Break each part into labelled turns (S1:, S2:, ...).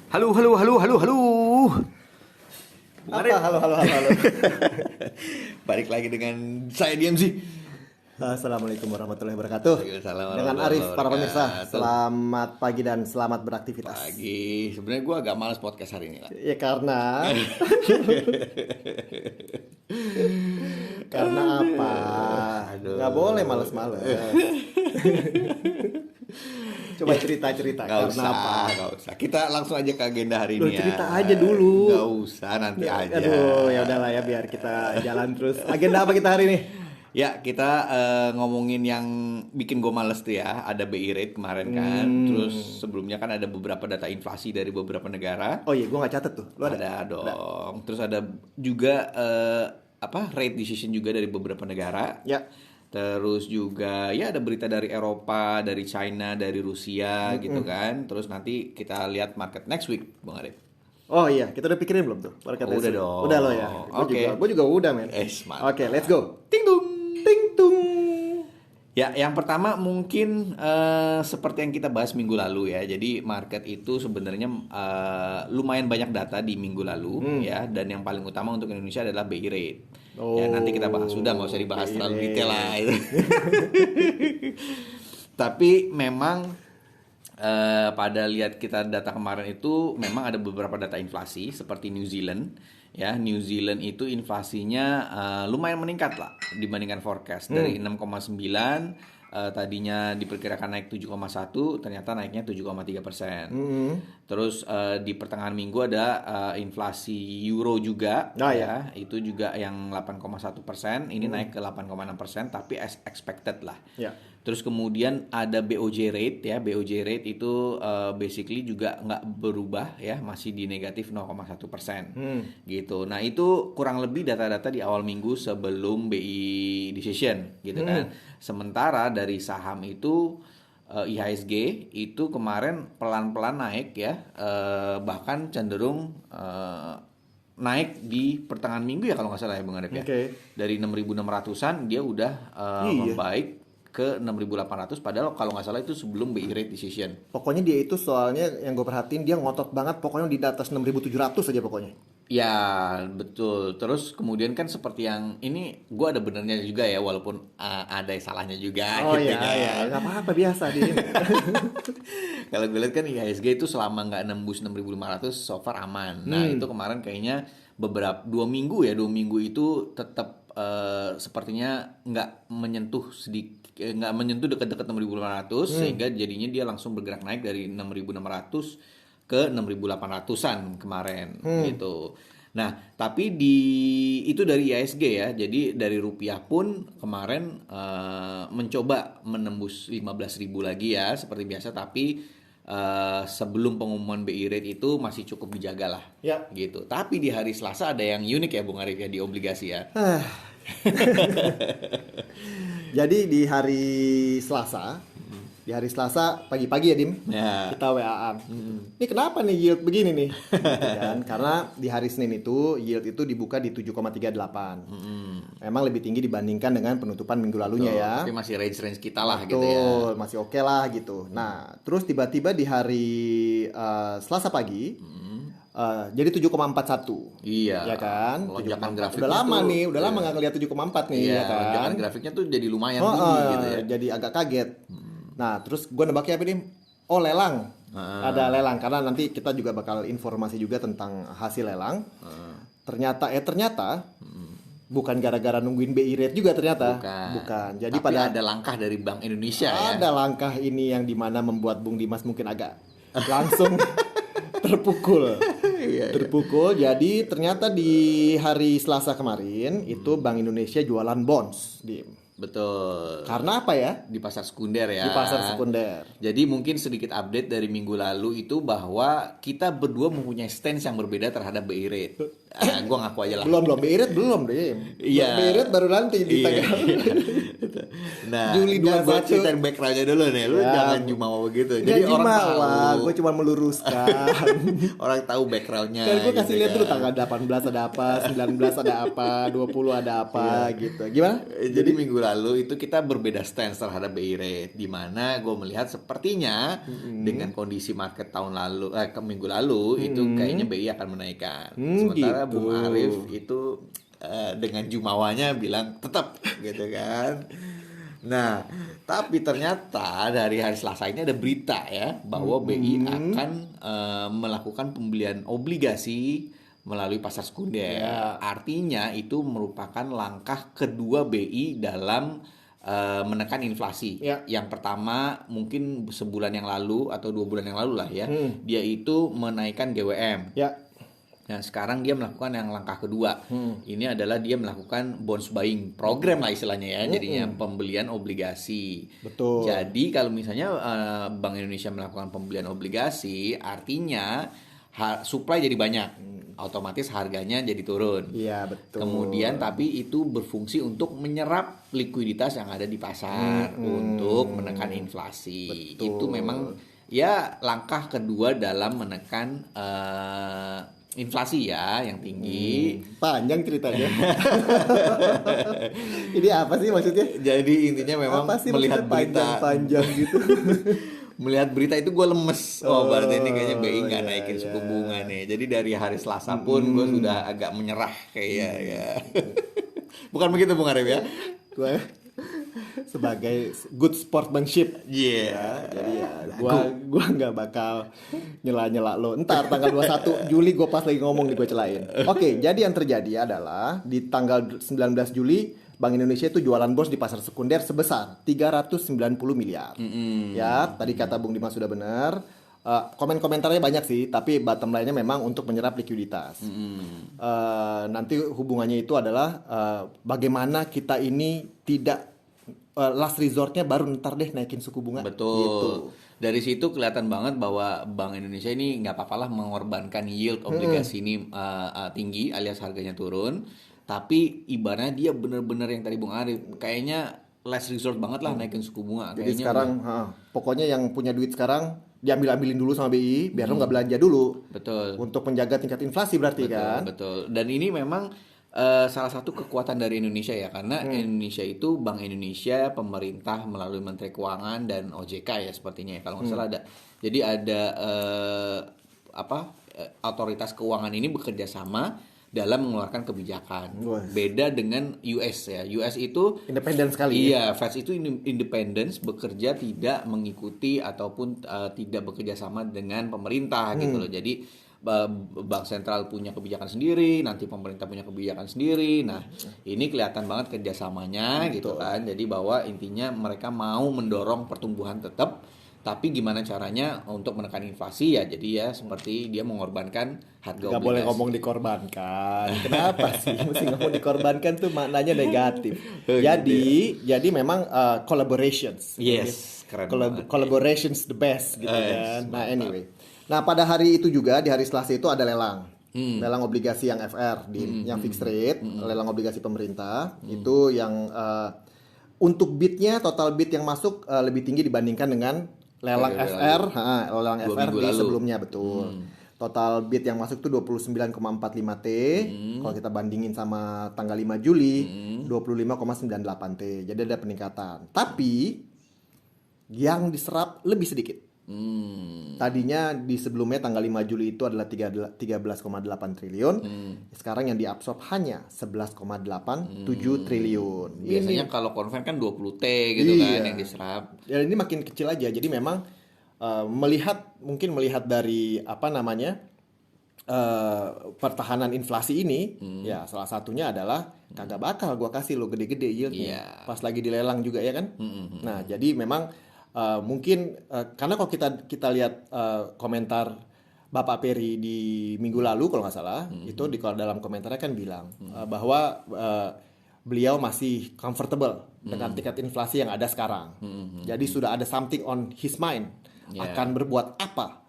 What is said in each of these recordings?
S1: Halo, halo, halo, halo, halo.
S2: Apa? Halo.
S1: Balik lagi dengan saya DMC.
S2: Assalamualaikum warahmatullahi wabarakatuh.
S1: Waalaikumsalam
S2: Dengan
S1: warahmatullahi
S2: Arif, para pemirsa.
S1: wabarakatuh.
S2: Selamat pagi dan selamat beraktivitas.
S1: Pagi. Sebenarnya gue agak malas podcast hari ini lah.
S2: Ya karena karena apa?
S1: Aduh.
S2: Nggak boleh males-males. Coba cerita
S1: Gak
S2: karena
S1: usah,
S2: apa?
S1: gak usah. Kita langsung aja ke agenda hari
S2: Loh,
S1: ini ya.
S2: cerita aja dulu.
S1: Gak usah, nanti aja.
S2: Aduh, ya udahlah ya biar kita jalan terus. Agenda apa kita hari ini?
S1: Ya, kita ngomongin yang bikin gue males tuh ya. Ada BI rate kemarin kan. Terus sebelumnya kan ada beberapa data inflasi dari beberapa negara.
S2: Oh iya, gue nggak catat tuh. Lu ada?
S1: Ada dong. Terus ada juga rate decision juga dari beberapa negara.
S2: Ya.
S1: Terus juga ya ada berita dari Eropa, dari China, dari Rusia gitu kan. Terus nanti kita lihat market next week, Bang Arif.
S2: Oh iya, kita udah pikirin belum tuh?
S1: Udah dong.
S2: Udah lo ya.
S1: Oke.
S2: Gue juga udah, men.
S1: Mantap.
S2: Oke, let's go.
S1: Ting dung.
S2: Ting tung.
S1: Ya, yang pertama mungkin seperti yang kita bahas minggu lalu ya. Jadi market itu sebenarnya lumayan banyak data di minggu lalu ya. Dan yang paling utama untuk Indonesia adalah BI rate. Ya nanti kita bahas, sudah nggak usah dibahas terlalu detail lah. Tapi memang pada lihat kita data kemarin itu memang ada beberapa data inflasi seperti New Zealand. Ya, New Zealand itu inflasinya lumayan meningkat lah dibandingkan forecast dari 6,9 tadinya diperkirakan naik 7,1 ternyata naiknya 7,3%. Terus di pertengahan minggu ada inflasi euro juga ya itu juga yang 8,1%, ini naik ke 8,6% tapi as expected lah.
S2: Ya.
S1: Terus kemudian ada BOJ rate ya, BOJ rate itu basically juga nggak berubah ya, masih di negatif 0,1% gitu. Nah itu kurang lebih data-data di awal minggu sebelum BI decision gitu kan. Sementara dari saham itu IHSG itu kemarin pelan-pelan naik ya, bahkan cenderung naik di pertengahan minggu ya kalau nggak salah ya Bang Arif ya. Dari 6.600-an dia udah membaik ke 6.800 padahal kalau nggak salah itu sebelum BI rate decision.
S2: Pokoknya dia itu soalnya yang gue perhatiin dia ngotot banget pokoknya di atas 6.700 aja pokoknya.
S1: Ya betul. Terus kemudian kan seperti yang ini gue ada benernya juga ya walaupun ada salahnya juga.
S2: Oh
S1: gitu
S2: iya, nggak apa-apa biasa di ini.
S1: Kalau gue lihat kan IHSG itu selama nggak nembus 6.500 so far aman. Nah itu kemarin kayaknya beberapa 2 minggu itu tetap sepertinya nggak menyentuh dekat-dekat 6.500 sehingga jadinya dia langsung bergerak naik dari 6.600 ke 6.800-an kemarin gitu. Nah, tapi itu dari IHSG ya. Jadi dari rupiah pun kemarin mencoba menembus 15.000 lagi ya seperti biasa, tapi sebelum pengumuman BI rate itu masih cukup dijaga lah.
S2: Ya.
S1: Gitu. Tapi di hari Selasa ada yang unik ya Bung Arif ya di obligasi ya.
S2: Jadi di hari Selasa pagi-pagi ya Dim, kita WA-an. Ini kenapa nih yield begini nih? Gitu kan? Karena di hari Senin itu yield itu dibuka di 7,38. Memang lebih tinggi dibandingkan dengan penutupan minggu lalunya ya.
S1: Tapi masih range kita lah gitu ya.
S2: Masih oke lah gitu. Nah, terus tiba-tiba di hari Selasa pagi jadi 7,41.
S1: Iya.
S2: Ya kan?
S1: Lonjakan grafiknya
S2: udah lama nggak ngeliat 7,4 nih ya kan.
S1: Lonjakan grafiknya tuh jadi lumayan tinggi gitu ya.
S2: Jadi agak kaget. Nah, terus gue nebaknya apa nih? Oh, lelang. Ada lelang karena nanti kita juga bakal informasi juga tentang hasil lelang. Ternyata bukan gara-gara nungguin BI rate juga ternyata. Bukan. Jadi
S1: tapi ada langkah dari Bank Indonesia ya.
S2: Ada langkah ini yang dimana membuat Bung Dimas mungkin agak langsung terpukul. Terpukul. Jadi ternyata di hari Selasa kemarin itu Bank Indonesia jualan bonds,
S1: Betul.
S2: Karena apa ya?
S1: Di pasar sekunder ya.
S2: Di pasar sekunder.
S1: Jadi mungkin sedikit update dari minggu lalu itu bahwa kita berdua mempunyai stance yang berbeda terhadap BI rate. Gue ngaku aja lah.
S2: Belum BI rate belum deh.
S1: Iya.
S2: BI rate baru nanti di tanggal.
S1: Nah,
S2: Juli
S1: gue
S2: 21.
S1: ceritain backgroundnya dulu nih. Lu
S2: Ya.
S1: jangan jumawa begitu.
S2: Jadi
S1: Jadi orang tahu.
S2: gue cuma meluruskan.
S1: Orang tahu backgroundnya.
S2: Kan gue kasih
S1: gitu
S2: lihat dulu
S1: kan.
S2: tanggal 18 ada apa, 19 ada apa, 20 ada apa gitu. Gimana?
S1: Jadi minggu lalu itu kita berbeda stance terhadap BI rate, di mana gue melihat sepertinya dengan kondisi market tahun lalu, ke minggu lalu itu kayaknya BI akan menaikkan. Sementara
S2: gitu.
S1: Bung Arif itu dengan jumawanya bilang tetap gitu kan. Nah, tapi ternyata dari hari Selasa ini ada berita ya bahwa BI akan melakukan pembelian obligasi melalui pasar sekunder.
S2: Ya.
S1: Artinya itu merupakan langkah kedua BI dalam menekan inflasi.
S2: Ya.
S1: Yang pertama mungkin sebulan yang lalu atau 2 bulan yang lalu lah ya, dia itu menaikkan GWM.
S2: Ya.
S1: Nah, sekarang dia melakukan yang langkah kedua. Ini adalah dia melakukan bonds buying program lah istilahnya ya. Jadinya pembelian obligasi.
S2: Betul.
S1: Jadi kalau misalnya Bank Indonesia melakukan pembelian obligasi, artinya supply jadi banyak. Otomatis harganya jadi turun.
S2: Iya, betul.
S1: Kemudian tapi itu berfungsi untuk menyerap likuiditas yang ada di pasar untuk menekan inflasi.
S2: Betul.
S1: Itu memang ya langkah kedua dalam menekan inflasi ya yang tinggi.
S2: Panjang ceritanya. Ini apa sih maksudnya?
S1: Jadi intinya memang
S2: Apa sih
S1: melihat
S2: maksudnya
S1: berita
S2: panjang gitu?
S1: melihat berita itu gue lemes. Berarti ini kayaknya BI nggak
S2: iya,
S1: naikin
S2: iya.
S1: suku bunga nih. Jadi dari hari Selasa pun gue sudah agak menyerah kayak ya. Bukan begitu Bung Arif ya?
S2: Gue sebagai good sportsmanship.
S1: Iya.
S2: Jadi ya gua nggak bakal nyela-nyela lo. Ntar tanggal 21 Juli gue pas lagi ngomong nih gue celain. Oke, jadi yang terjadi adalah di tanggal 19 Juli Bank Indonesia itu jualan bonds di pasar sekunder sebesar 390 miliar. Ya, tadi kata Bung Dimas sudah benar. Komen-komentarnya banyak sih, tapi bottom line-nya memang untuk menyerap likuiditas. Nanti hubungannya itu adalah bagaimana kita ini tidak last resort-nya baru ntar deh naikin suku bunga.
S1: Betul.
S2: Gitu.
S1: Dari situ kelihatan banget bahwa Bank Indonesia ini nggak apa-apalah mengorbankan yield obligasi ini tinggi alias harganya turun. Tapi ibaratnya dia bener-bener yang tadi Bung Arif kayaknya last resort banget lah naikin suku bunga.
S2: Jadi
S1: Kayaknya
S2: sekarang pokoknya yang punya duit sekarang diambil-ambilin dulu sama BI biar lo nggak belanja dulu.
S1: betul.
S2: Untuk menjaga tingkat inflasi berarti kan.
S1: Betul. Dan ini memang salah satu kekuatan dari Indonesia ya, karena Indonesia itu Bank Indonesia, pemerintah melalui Menteri Keuangan dan OJK ya sepertinya ya kalau nggak salah ada. Jadi ada otoritas keuangan ini bekerja sama dalam mengeluarkan kebijakan. Beda dengan US ya. US itu
S2: Independen sekali.
S1: Iya, Fed itu independence, bekerja tidak mengikuti ataupun tidak bekerja sama dengan pemerintah gitu loh. Jadi bank sentral punya kebijakan sendiri, nanti pemerintah punya kebijakan sendiri. Nah, ini kelihatan banget kerjasamanya gitu kan. Jadi bahwa intinya mereka mau mendorong pertumbuhan tetap, tapi gimana caranya untuk menekan inflasi ya. Jadi ya seperti dia mengorbankan harga
S2: Gak
S1: obligasi.
S2: boleh ngomong dikorbankan. Kenapa sih mesti ngomong dikorbankan tuh maknanya negatif. Jadi memang collaborations.
S1: Yes, keren banget.
S2: Collaborations the best gitu kan. Nah anyway. Nah pada hari itu juga di hari Selasa itu ada lelang. Lelang obligasi yang FR yang fixed rate, lelang obligasi pemerintah itu yang untuk bidnya total bid yang masuk lebih tinggi dibandingkan dengan lelang FR, lelang FR di sebelumnya betul. Total bid yang masuk tuh 29,45 T. Kalau kita bandingin sama tanggal 5 Juli 25,98 T. Jadi ada peningkatan. Tapi yang diserap lebih sedikit. Tadinya di sebelumnya tanggal 5 Juli itu adalah 13,8 triliun. Sekarang yang diabsorb hanya 11,87 triliun.
S1: Biasanya kalau konven kan 20 T gitu kan yang diserap.
S2: Ya ini makin kecil aja. Jadi memang melihat dari pertahanan inflasi ini, ya salah satunya adalah kagak bakal gua kasih lo gede-gede yieldnya. Pas lagi dilelang juga ya kan. Nah jadi memang mungkin karena kalau kita lihat komentar Bapak Peri di minggu lalu kalau nggak salah itu di dalam komentarnya kan bilang bahwa beliau masih comfortable dengan tingkat inflasi yang ada sekarang. Jadi sudah ada something on his mind akan berbuat apa?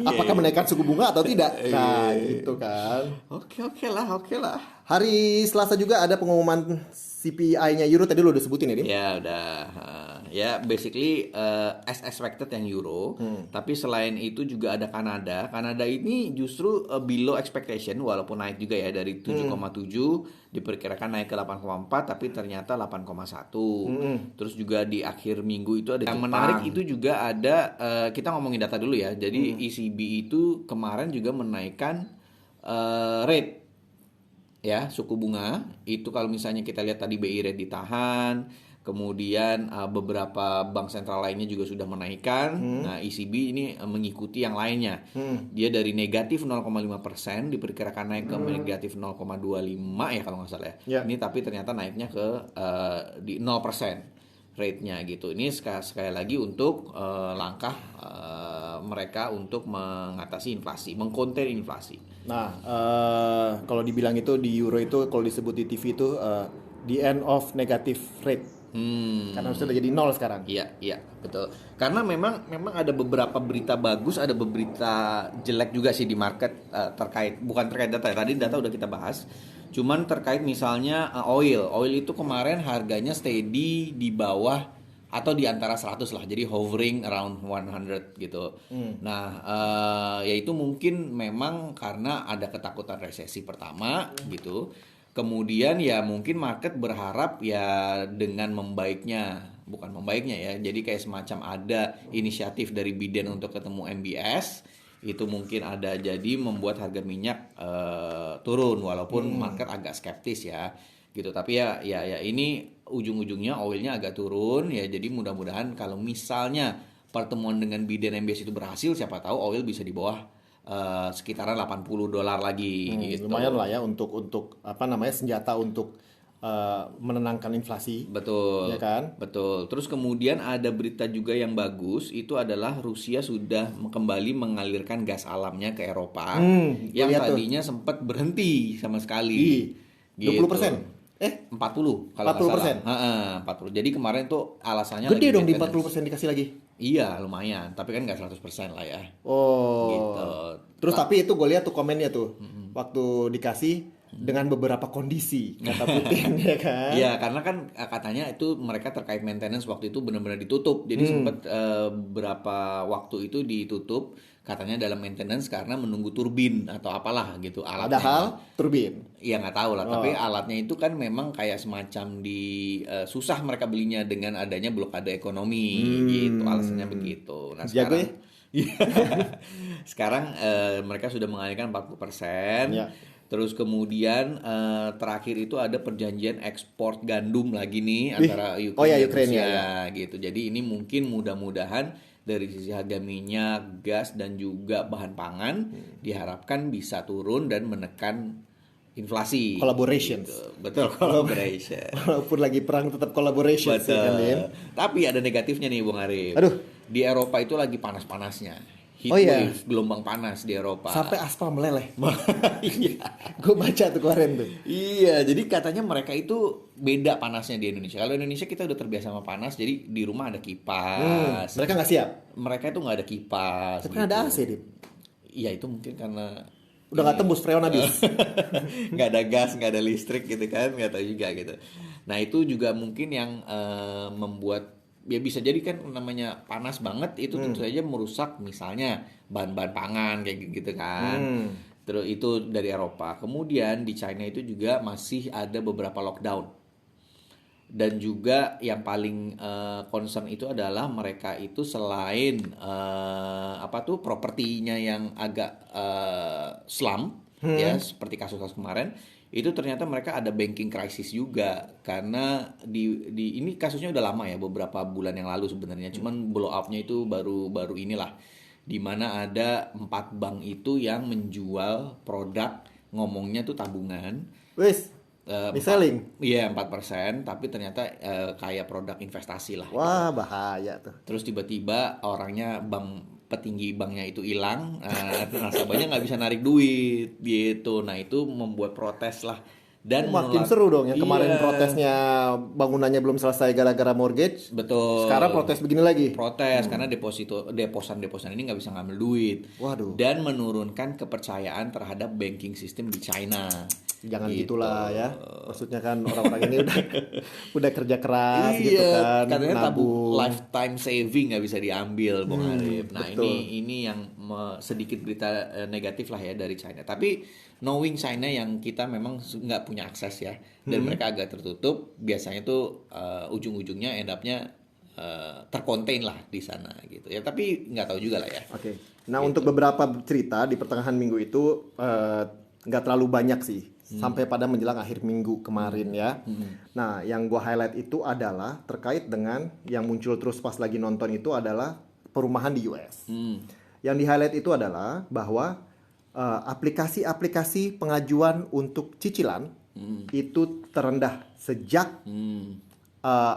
S2: Apakah menaikkan suku bunga atau tidak? Nah, gitu kan.
S1: Oke lah.
S2: Hari Selasa juga ada pengumuman CPI-nya Euro, tadi lo udah sebutin ya, Dim?
S1: Ya udah, ya basically as expected yang Euro. Tapi selain itu juga ada Kanada. Kanada ini justru below expectation, walaupun naik juga ya dari 7,7 diperkirakan naik ke 8,4, tapi ternyata 8,1. Terus juga di akhir minggu itu ada yang menarik itu juga ada, kita ngomongin data dulu ya. Jadi ECB itu kemarin juga menaikkan rate. Ya, suku bunga itu kalau misalnya kita lihat tadi BI rate ditahan, kemudian beberapa bank sentral lainnya juga sudah menaikkan. Nah, ECB ini mengikuti yang lainnya. Dia dari negatif 0,5% diperkirakan naik ke negatif 0,25 ya kalau nggak salah ya. Ini tapi ternyata naiknya ke di 0% rate-nya gitu. Ini sekali lagi untuk langkah mereka untuk mengatasi inflasi, mengkonten inflasi.
S2: Nah, kalau dibilang itu di Euro itu, kalau disebut di TV itu the end of negative rate. Karena sudah jadi 0 sekarang.
S1: Iya, betul. Karena memang ada beberapa berita bagus, ada beberapa berita jelek juga sih di market terkait, bukan terkait data ya. Tadi data udah kita bahas. Cuman terkait misalnya oil itu kemarin harganya steady di bawah atau di antara 100 lah, jadi hovering around 100 gitu. Nah, ya itu mungkin memang karena ada ketakutan resesi pertama gitu. Kemudian ya mungkin market berharap ya dengan bukan membaiknya ya, jadi kayak semacam ada inisiatif dari Biden untuk ketemu MBS, itu mungkin ada jadi membuat harga minyak turun walaupun market agak skeptis ya gitu. Tapi ya ini ujung-ujungnya oilnya agak turun ya, jadi mudah-mudahan kalau misalnya pertemuan dengan Biden MBS itu berhasil, siapa tahu oil bisa di bawah sekitaran $80 lagi gitu.
S2: Lumayan lah ya untuk apa namanya, senjata untuk menenangkan inflasi.
S1: Betul.
S2: Ya kan?
S1: Betul. Terus kemudian ada berita juga yang bagus, itu adalah Rusia sudah kembali mengalirkan gas alamnya ke Eropa yang tadinya sempat berhenti sama sekali.
S2: 20%.
S1: 40 kalau
S2: 40%.
S1: 40. Jadi kemarin tuh alasannya
S2: gede
S1: lagi
S2: dong, di
S1: maintenance.
S2: 40% dikasih lagi.
S1: Iya, lumayan, tapi kan nggak 100% lah ya.
S2: Oh.
S1: Gitu.
S2: Terus tapi itu gue lihat tuh komennya tuh. Waktu dikasih dengan beberapa kondisi, kata Putin ya kan.
S1: Iya, karena kan katanya itu mereka terkait maintenance waktu itu benar-benar ditutup. Jadi sempat berapa waktu itu ditutup katanya dalam maintenance karena menunggu turbin atau apalah gitu alatnya.
S2: Padahal turbin.
S1: Iya nggak tahu lah, tapi alatnya itu kan memang kayak semacam susah mereka belinya dengan adanya blokade ekonomi gitu, alasannya begitu. Nah sekarang sekarang mereka sudah mengalihkan 40%.
S2: Ya.
S1: Terus kemudian terakhir itu ada perjanjian ekspor gandum lagi nih antara Ukraina dan Rusia gitu. Jadi ini mungkin mudah-mudahan dari sisi harga minyak, gas dan juga bahan pangan diharapkan bisa turun dan menekan inflasi.
S2: Collaboration.
S1: Gitu. Betul, collaboration.
S2: Walaupun lagi perang tetap collaboration.
S1: Betul.
S2: Kan,
S1: tapi ada negatifnya nih Bung Arif.
S2: Aduh.
S1: Di Eropa itu lagi panas-panasnya. Heat wave, gelombang panas di Eropa.
S2: Sampai aspal meleleh.
S1: Iya.
S2: Gue baca tuh kemarin tuh.
S1: Iya, jadi katanya mereka itu beda panasnya di Indonesia. Kalau Indonesia kita udah terbiasa sama panas, jadi di rumah ada kipas.
S2: Mereka nggak siap.
S1: Mereka itu nggak ada kipas.
S2: Tapi kan ada AC, Dip.
S1: Iya, itu mungkin karena
S2: udah nggak tembus freon habis.
S1: Nggak ada gas, nggak ada listrik gitu kan, nggak tahu juga gitu. Nah itu juga mungkin yang membuat ya bisa jadi kan namanya panas banget itu tentu saja merusak misalnya bahan-bahan pangan kayak gitu kan. Terus itu dari Eropa. Kemudian di China itu juga masih ada beberapa lockdown. Dan juga yang paling concern itu adalah mereka itu selain propertinya yang agak slump ya seperti kasus-kasus kemarin, itu ternyata mereka ada banking crisis juga karena di ini kasusnya udah lama ya, beberapa bulan yang lalu sebenarnya, cuman blow up-nya itu baru inilah, di mana ada 4 bank itu yang menjual produk ngomongnya tuh tabungan.
S2: Wis, selling.
S1: Iya 4%, tapi ternyata kayak produk investasi lah.
S2: Wah, bahaya tuh.
S1: Terus tiba-tiba orangnya petinggi banknya itu hilang, nasabahnya nggak bisa narik duit gitu. Nah itu membuat protes lah Dan
S2: makin seru dong yang kemarin
S1: Iya.
S2: protesnya bangunannya belum selesai gara-gara mortgage.
S1: Betul.
S2: Sekarang protes begini lagi.
S1: Protes karena deposan ini nggak bisa ngambil duit.
S2: Waduh.
S1: Dan menurunkan kepercayaan terhadap banking system di China.
S2: Jangan
S1: Gitu.
S2: gitulah ya. Maksudnya kan orang-orang ini udah kerja keras
S1: Iya,
S2: gitu kan,
S1: katanya
S2: nabung.
S1: lifetime saving nggak bisa diambil, Bung Arif. Nah,
S2: betul.
S1: ini yang sedikit berita negatif lah ya dari China. Tapi knowing China yang kita memang nggak punya akses ya, dan mereka agak tertutup, biasanya tuh ujung-ujungnya end up-nya terkontain lah di sana gitu ya. Tapi nggak tahu juga lah ya.
S2: Oke. Nah, untuk beberapa cerita di pertengahan minggu itu nggak terlalu banyak sih. Sampai pada menjelang akhir minggu kemarin ya. Nah, yang gua highlight itu adalah terkait dengan yang muncul terus pas lagi nonton itu adalah perumahan di US. Yang di highlight itu adalah bahwa aplikasi-aplikasi pengajuan untuk cicilan itu terendah sejak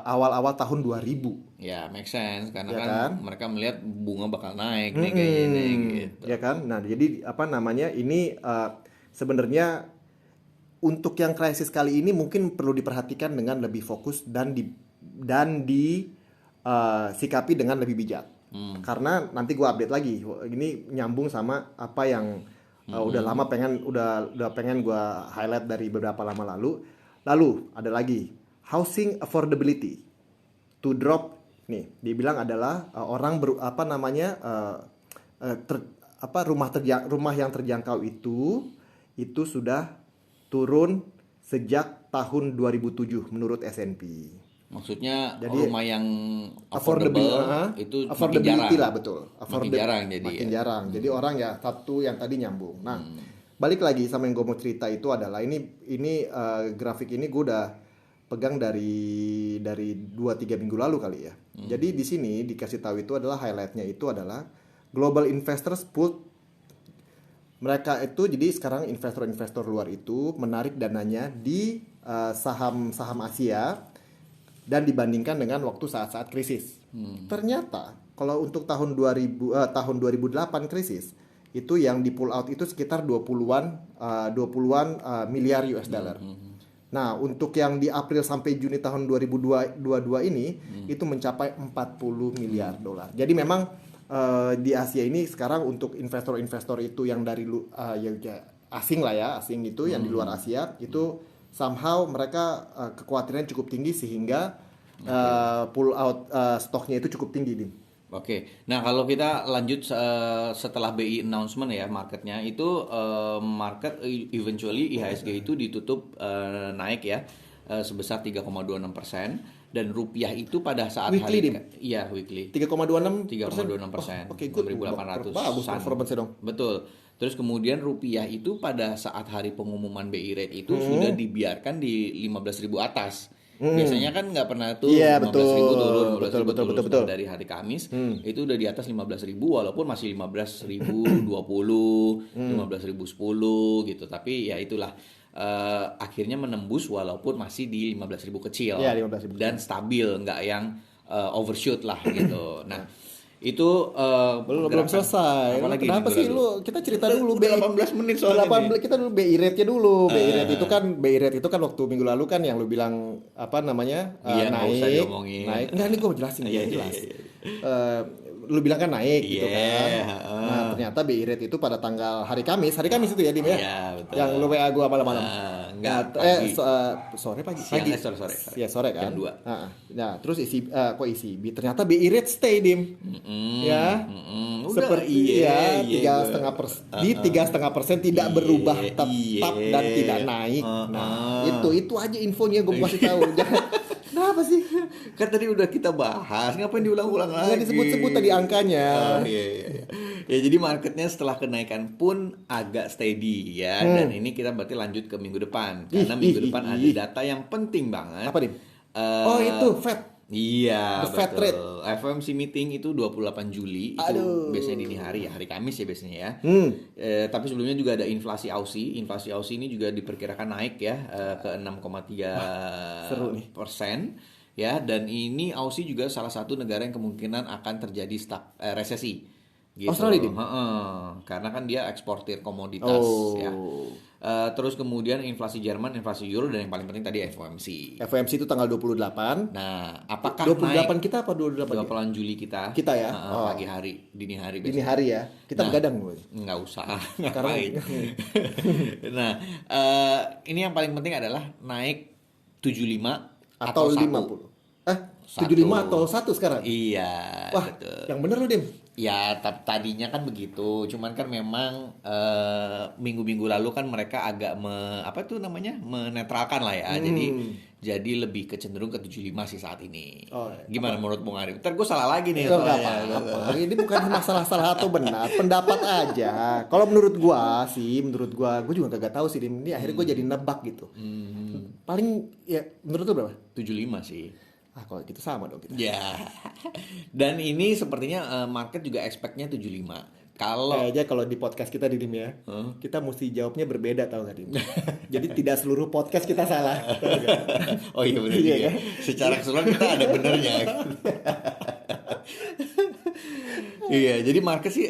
S2: awal-awal tahun 2000.
S1: Ya, make sense karena
S2: Ya
S1: kan
S2: kan?
S1: mereka melihat bunga bakal naik nih kayak gini gitu.
S2: Ya kan? Nah, jadi apa namanya? Ini sebenarnya untuk yang krisis kali ini mungkin perlu diperhatikan dengan lebih fokus dan sikapi dengan lebih bijak. Karena nanti gua update lagi. Ini nyambung sama apa yang udah pengen gua highlight dari beberapa lama lalu. Lalu ada lagi housing affordability to drop. Nih, dibilang adalah rumah yang terjangkau itu sudah turun sejak tahun 2007 menurut S&P.
S1: Maksudnya
S2: Jadi,
S1: rumah yang affordable itu makin
S2: affordability
S1: jarang.
S2: lah, betul.
S1: Makin jarang jadi
S2: Makin
S1: ya.
S2: jarang. Jadi orang ya satu yang tadi nyambung. Nah, balik lagi sama yang gue mau cerita itu adalah ini grafik ini gue udah pegang dari 2-3 minggu lalu kali ya. Jadi di sini dikasih tahu itu adalah highlightnya itu adalah global investors pooled. Mereka itu jadi sekarang investor-investor luar itu menarik dananya di saham-saham Asia dan dibandingkan dengan waktu saat-saat krisis. Ternyata kalau untuk tahun 2008 krisis itu yang di pull out itu sekitar 20-an miliar US dollar. Nah, untuk yang di April sampai Juni tahun 2022 ini itu mencapai 40 miliar dolar. Jadi memang di Asia ini sekarang untuk investor-investor itu yang dari asing lah ya, asing itu yang di luar Asia itu somehow mereka kekhawatirannya cukup tinggi sehingga pull out stoknya itu cukup tinggi, Dim.
S1: Oke, nah kalau kita lanjut setelah BI announcement ya marketnya itu market eventually IHSG itu ditutup naik ya sebesar 3,26%. Dan rupiah itu pada saat
S2: Weekly, Dim?
S1: iya weekly
S2: 3,26%. Oke, good.
S1: 3.800
S2: Bagus performance dong.
S1: betul. Terus kemudian rupiah itu pada saat hari pengumuman BI rate itu sudah dibiarkan di 15.000 atas. Biasanya kan nggak pernah tuh
S2: Iya,
S1: 15.000 turun, 15.000 turun.
S2: betul.
S1: Dari hari Kamis itu udah di atas 15.000 walaupun masih 15.020, 15.010 gitu. Tapi ya itulah akhirnya menembus walaupun masih di 15.000 kecil.
S2: Iya, 15.000
S1: dan stabil, nggak yang overshoot lah gitu. Nah, itu
S2: Belum selesai.
S1: Apalagi
S2: Kenapa
S1: minggu
S2: sih
S1: lalu?
S2: kita cerita
S1: Udah-
S2: dulu
S1: udah 18 menit soalnya nih.
S2: Kita dulu BI rate-nya dulu. BI rate itu kan waktu minggu lalu kan yang lu bilang apa namanya?
S1: Iya, nggak usah
S2: naik.
S1: diomongin.
S2: Naik. Enggak, ini gue mau jelasin
S1: Iya,
S2: jelas.
S1: iya.
S2: Lu bilang kan naik gitu
S1: Iya,
S2: kan.
S1: heeh.
S2: Nah, ternyata BI rate itu pada tanggal hari Kamis itu ya, Dim ya.
S1: Iya, betul.
S2: Yang lu WA gua malam-malam.
S1: Enggak,
S2: Nah,
S1: pagi.
S2: sore pagi.
S1: Siang,
S2: Pagi.
S1: sore.
S2: Ya, sore kan.
S1: Jam 2.
S2: Nah, terus ternyata BI rate stay, Dim. Ya.
S1: Udah,
S2: Seperti
S1: iya,
S2: 3,5%, di 3,5% tidak berubah tetap dan tidak naik. Nah, itu aja infonya gue kasih tahu. Kenapa sih?
S1: Kan tadi udah kita bahas, ngapain diulang-ulang lagi?
S2: Nggak disebut-sebut tadi angkanya.
S1: Oh, iya. Ya jadi marketnya setelah kenaikan pun agak steady ya. Dan ini kita berarti lanjut ke minggu depan. Karena minggu depan ada data yang penting banget.
S2: Apa, Dim? Itu Fed.
S1: Iya,
S2: The Fed
S1: betul. FOMC meeting itu 28 Juli. Itu
S2: Aduh.
S1: biasanya dini hari ya, hari Kamis ya biasanya ya. Tapi sebelumnya juga ada inflasi Aussie. Inflasi Aussie ini juga diperkirakan naik ya ke 6,3%. Ya, dan ini Aussie juga salah satu negara yang kemungkinan akan terjadi resesi. Gitu.
S2: Australia, Dim?
S1: Karena kan dia eksportir komoditas
S2: Oh.
S1: ya. Terus kemudian inflasi Jerman, inflasi Euro, dan yang paling penting tadi FOMC.
S2: FOMC itu tanggal 28.
S1: Nah, apakah
S2: 28
S1: naik?
S2: kita apa 28?
S1: 28 Juli kita.
S2: Kita ya?
S1: Pagi hari, dini hari biasanya.
S2: Dini hari ya. Kita begadang.
S1: Nggak usah. Ngapain? Nah, ini yang paling penting adalah naik 75
S2: atau 50. 75 atau 1 sekarang?
S1: Iya,
S2: wah,
S1: betul.
S2: Yang bener lu, Dim.
S1: Ya, tadinya kan begitu. Cuman kan memang minggu-minggu lalu kan mereka agak menetralkan lah ya. Jadi lebih kecenderung ke 75 sih saat ini. Gimana menurut Bung Arif? Ntar gue salah lagi nih.
S2: Apa. Ini bukan masalah salah atau benar, pendapat aja. Kalau menurut gua gue juga kagak tahu sih, Dim. Ini akhirnya gue jadi nebak gitu. Paling ya menurut lu berapa?
S1: 75 sih.
S2: Kalau gitu sama dong kita.
S1: Ya. Dan ini sepertinya market juga expect-nya 75. Kalau
S2: di podcast kita di Dim ya, kita mesti jawabnya berbeda, tau gak, Dim? Jadi tidak seluruh podcast kita salah.
S1: Oh iya benar juga. Kan? Secara keseluruhan kita ada benernya. Iya, jadi market sih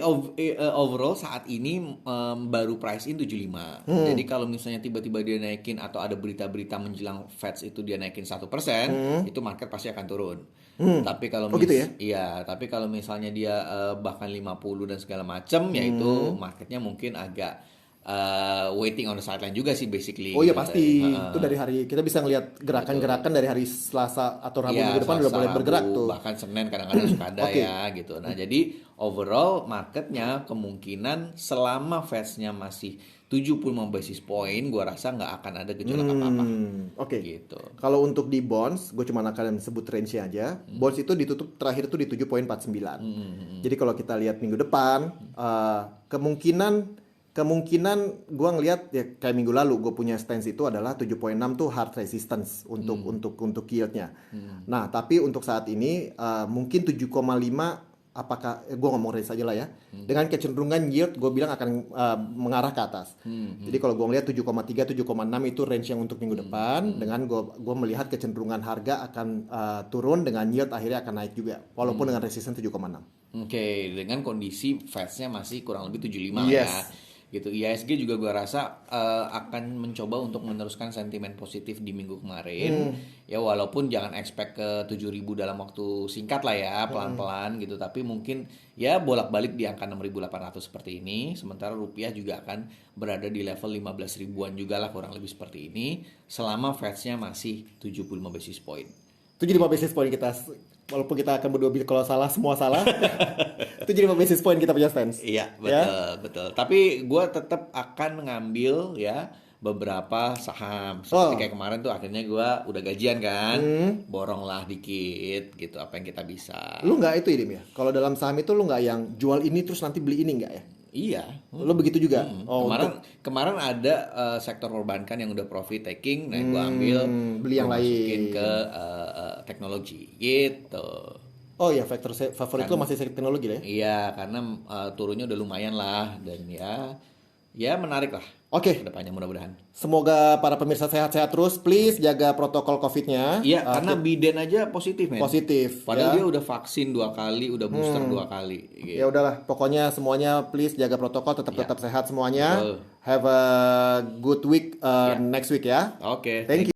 S1: overall saat ini baru price in 75. Jadi kalau misalnya tiba-tiba dia naikin atau ada berita-berita menjelang Fed itu dia naikin 1%, itu market pasti akan turun. Tapi kalau
S2: gitu ya?
S1: Iya, tapi kalau misalnya dia bahkan 50 dan segala macam, yaitu marketnya mungkin agak waiting on the sideline juga sih basically.
S2: Oh iya pasti. Itu dari hari kita bisa ngelihat gerakan-gerakan dari hari Selasa atau Rabu minggu depan udah mulai bergerak tuh.
S1: Bahkan Senin kadang-kadang suka ada ya gitu. Nah, jadi overall marketnya kemungkinan selama Fed-nya masih 75 basis point, gua rasa nggak akan ada gejolak apa-apa. Gitu.
S2: Kalau untuk di bonds, gue cuma akan sebut range-nya aja. Bonds itu ditutup terakhir itu di 7.49. Jadi kalau kita lihat minggu depan, kemungkinan gue ngelihat ya kayak minggu lalu gue punya stance itu adalah 7.6 tuh hard resistance untuk yield-nya. Nah, tapi untuk saat ini mungkin 7,5 apakah gue ngomong range aja lah ya. Dengan kecenderungan yield gue bilang akan mengarah ke atas. Jadi kalau gue ngelihat 7,3 7,6 itu range yang untuk minggu depan, dengan gue melihat kecenderungan harga akan turun dengan yield akhirnya akan naik juga walaupun dengan resistance 7,6.
S1: Dengan kondisi Fed-nya masih kurang lebih 75 ya. Gitu. IHSG juga gue rasa akan mencoba untuk meneruskan sentimen positif di minggu kemarin. Ya walaupun jangan expect ke 7.000 dalam waktu singkat lah ya, pelan-pelan gitu. Tapi mungkin ya bolak-balik di angka 6.800 seperti ini. Sementara rupiah juga akan berada di level 15 ribuan juga lah kurang lebih seperti ini. Selama Fed-nya masih 75 basis point.
S2: 75 basis point kita, walaupun kita akan berdua kalau salah semua salah. 75 basis point kita punya stance.
S1: Iya, betul. Tapi gue tetap akan ngambil ya beberapa saham. Seperti kayak kemarin tuh akhirnya gue udah gajian kan, borong lah dikit gitu apa yang kita bisa.
S2: Lu nggak itu Dim ya? Kalau dalam saham itu lu nggak yang jual ini terus nanti beli ini nggak ya?
S1: Iya.
S2: Lo begitu juga?
S1: Kemarin ada sektor perbankan yang udah profit taking, nah gue ambil
S2: beli yang lain
S1: ke teknologi gitu.
S2: Oh ya, faktor favorit lo masih teknologi lah ya?
S1: Iya, karena turunnya udah lumayan lah dan ya menarik lah. Kedepannya mudah-mudahan.
S2: Semoga para pemirsa sehat-sehat terus. Please jaga protokol COVID-nya.
S1: Iya, karena Biden aja positif, men.
S2: Positif.
S1: Padahal dia udah vaksin 2 kali, udah booster 2 kali. Gitu.
S2: Ya udahlah, pokoknya semuanya please jaga protokol, tetap sehat semuanya. Have a good week next week ya.
S1: Thank you.